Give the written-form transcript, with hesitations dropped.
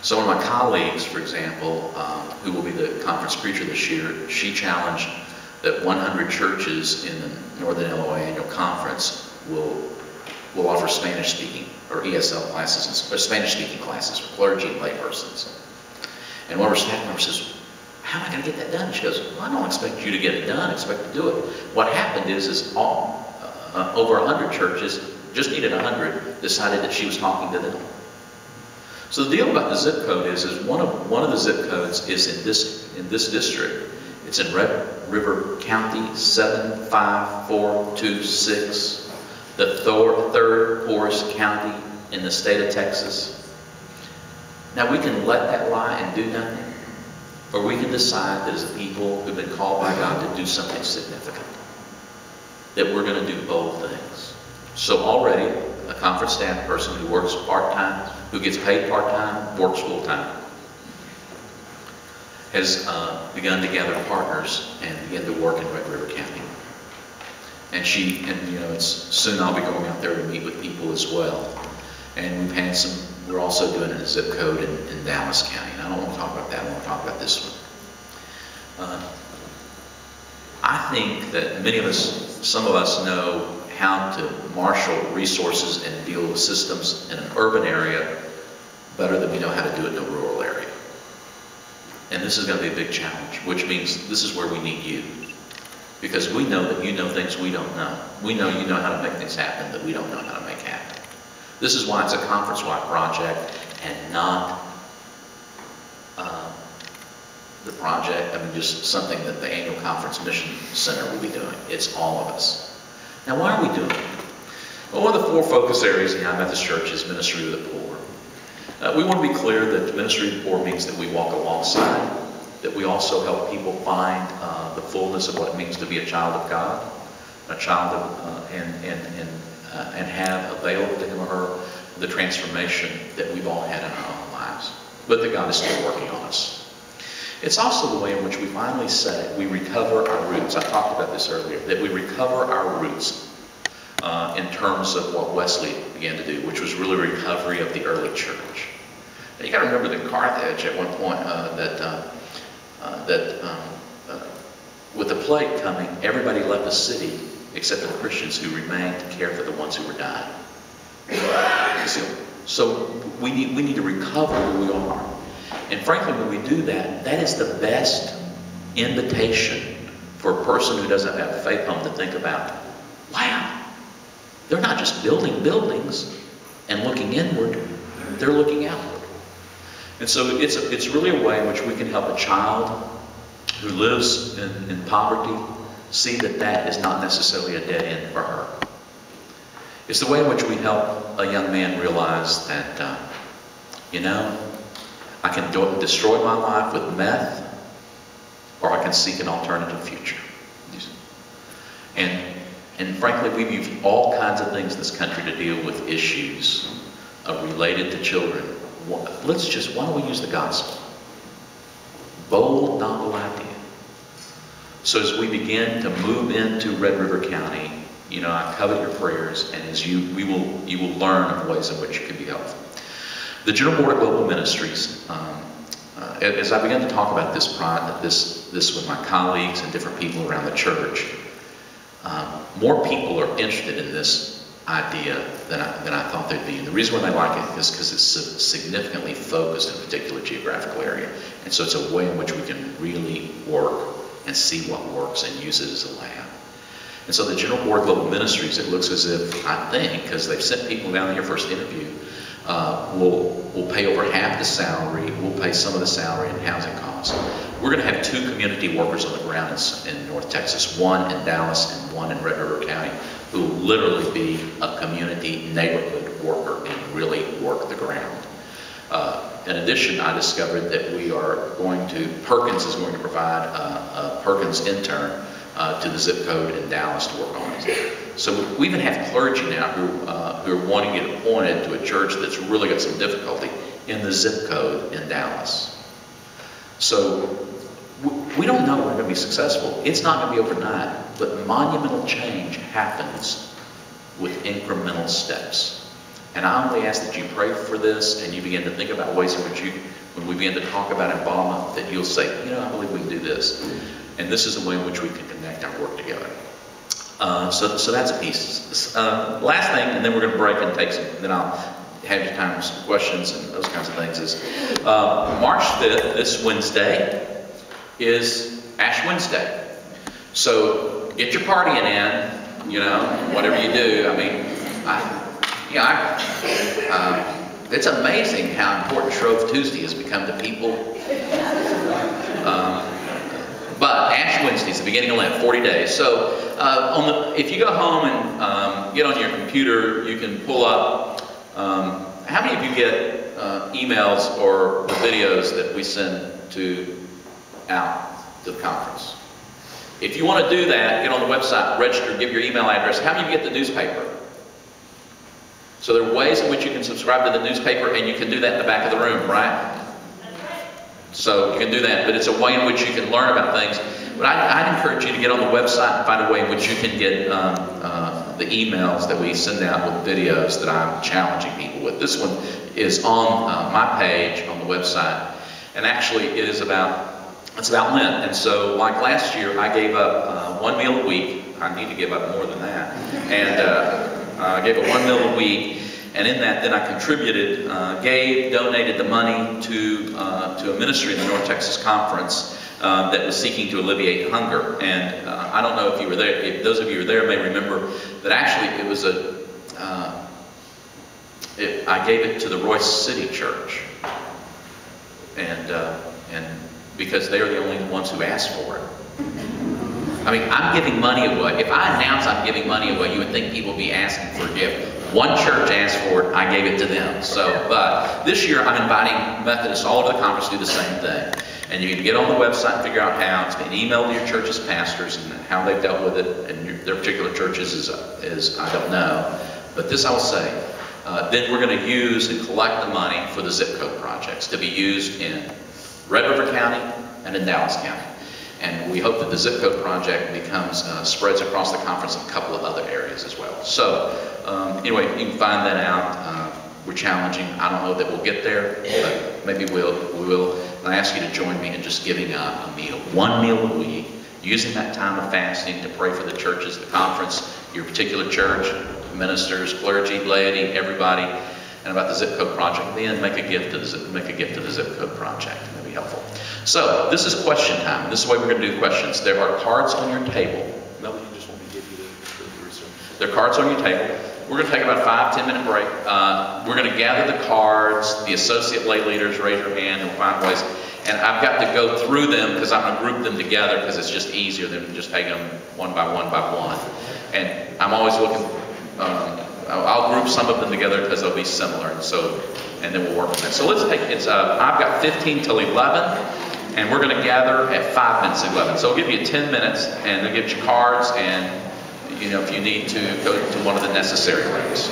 So one of my colleagues, for example, who will be the conference preacher this year, she challenged that 100 churches in the Northern Illinois Annual Conference will offer Spanish-speaking or ESL classes, or Spanish-speaking classes for clergy and laypersons. And one of our staff members says, how am I going to get that done? She goes, well, I don't expect you to get it done, I expect to do it. What happened is over 100 churches, just needed 100, decided that she was talking to them. So the deal about the zip code is one of the zip codes is in this district. It's in Red River County, 75426, the third poorest county in the state of Texas. Now we can let that lie and do nothing, or we can decide that as a people who've been called by God to do something significant, that we're going to do both things. So already, a conference staff person who works part-time, who gets paid part-time, works full-time, has begun to gather partners and begin to work in Red River County. And soon I'll be going out there to meet with people as well. And we're also doing a zip code in Dallas County. And I don't want to talk about that, I want to talk about this one. I think that some of us know how to marshal resources and deal with systems in an urban area better than we know how to do it in a rural area. And this is going to be a big challenge, which means this is where we need you. Because we know that you know things we don't know. We know you know how to make things happen that we don't know how to make happen. This is why it's a conference-wide project and not the project, just something that the Annual Conference Mission Center will be doing. It's all of us. Now, why are we doing it? Well, one of the 4 focus areas in the Methodist Church is ministry of the poor. We want to be clear that ministry of the poor means that we walk alongside, that we also help people find the fullness of what it means to be a child of God, a child of, and have available to him or her the transformation that we've all had in our own lives, but that God is still working on us. It's also the way in which we finally say we recover our roots. I talked about this earlier, that we recover our roots in terms of what Wesley began to do, which was really recovery of the early church. Now, you got to remember that Carthage at one point, with the plague coming, everybody left the city except for the Christians who remained to care for the ones who were dying. So we need to recover who we are. And frankly, when we do that, that is the best invitation for a person who doesn't have a faith home to think about, wow, they're not just building buildings and looking inward, they're looking outward. And so it's really a way in which we can help a child who lives in poverty see that that is not necessarily a dead end for her. It's the way in which we help a young man realize that, I can destroy my life with meth, or I can seek an alternative future. And frankly, we've used all kinds of things in this country to deal with issues related to children. Why don't we use the gospel? Bold, novel idea. So as we begin to move into Red River County, I covet your prayers, and as you will learn of ways in which you can be helpful. The General Board of Global Ministries, as I began to talk about this with my colleagues and different people around the church, more people are interested in this idea than I thought they'd be. And the reason why they like it is because it's significantly focused in a particular geographical area. And so it's a way in which we can really work and see what works and use it as a lab. And so the General Board of Global Ministries, it looks as if, I think, because they've sent people down here first interview, we'll pay over half the salary, we'll pay some of the salary and housing costs. We're going to have 2 community workers on the ground in North Texas, one in Dallas and one in Red River County, who will literally be a community neighborhood worker and really work the ground. In addition, I discovered that Perkins is going to provide a Perkins intern to the zip code in Dallas to work on it. So we even have clergy now who are wanting to get appointed to a church that's really got some difficulty in the zip code in Dallas. So we don't know we're going to be successful. It's not going to be overnight, but monumental change happens with incremental steps. And I only ask that you pray for this and you begin to think about ways in which when we begin to talk about involvement, that you'll say, you know, I believe we can do this. And this is a way in which we can connect and work together. So that's a piece. Last thing, and then we're going to break and take some, then I'll have your time for some questions and those kinds of things, is March 5th, this Wednesday, is Ash Wednesday. So get your partying in, you know, whatever you do. I mean, it's amazing how important Shrove Tuesday has become to people. But Ash Wednesday is the beginning of Lent, 40 days. So if you go home and get on your computer, you can pull up, how many of you get emails or the videos that we send out to the conference? If you want to do that, get on the website, register, give your email address. How many of you get the newspaper? So there are ways in which you can subscribe to the newspaper, and you can do that in the back of the room, right? So you can do that, but it's a way in which you can learn about things. But I'd encourage you to get on the website and find a way in which you can get the emails that we send out with videos that I'm challenging people with. This one is on my page on the website, and actually it's about Lent. And so, like last year, I gave up 1 meal a week. I need to give up more than that. And I gave up 1 meal a week. And in that, then I contributed, donated the money to a ministry in the North Texas Conference that was seeking to alleviate hunger. And I don't know if you were there. If those of you who were there may remember that actually it was I gave it to the Royce City Church, and because they're the only ones who asked for it. I mean, I'm giving money away. If I announce I'm giving money away, you would think people would be asking for a gift. One church asked for it, I gave it to them. So, but this year I'm inviting Methodists all over the conference to do the same thing. And you can get on the website and figure out how. It's been emailed to your church's pastors and how they've dealt with it. And their particular churches is I don't know. But this I will say. Then we're going to use and collect the money for the zip code projects to be used in Red River County and in Dallas County. And we hope that the zip code project spreads across the conference in a couple of other areas as well. So anyway, you can find that out. We're challenging. I don't know that we'll get there, but maybe we will. And I ask you to join me in just giving a meal, 1 meal a week, using that time of fasting to pray for the churches, the conference, your particular church, ministers, clergy, laity, everybody, and about the zip code project. Then make a gift to the zip code project. That'd be helpful. So this is question time. This is the way we're going to do questions. There are cards on your table. Melody, you just want me to give you the research. There are cards on your table. We're going to take about a 5-10 minute break. We're going to gather the cards. The associate lay leaders, raise your hand and we'll find ways. And I've got to go through them because I'm going to group them together because it's just easier than just take them one by one by one. And I'm always looking. I'll group some of them together because they'll be similar, and then we'll work on that. So let's take I've got 15 till 11, and we're going to gather at 5 minutes to 11. So I'll give you 10 minutes, and they'll get you cards, and if you need to go to one of the necessary rooms.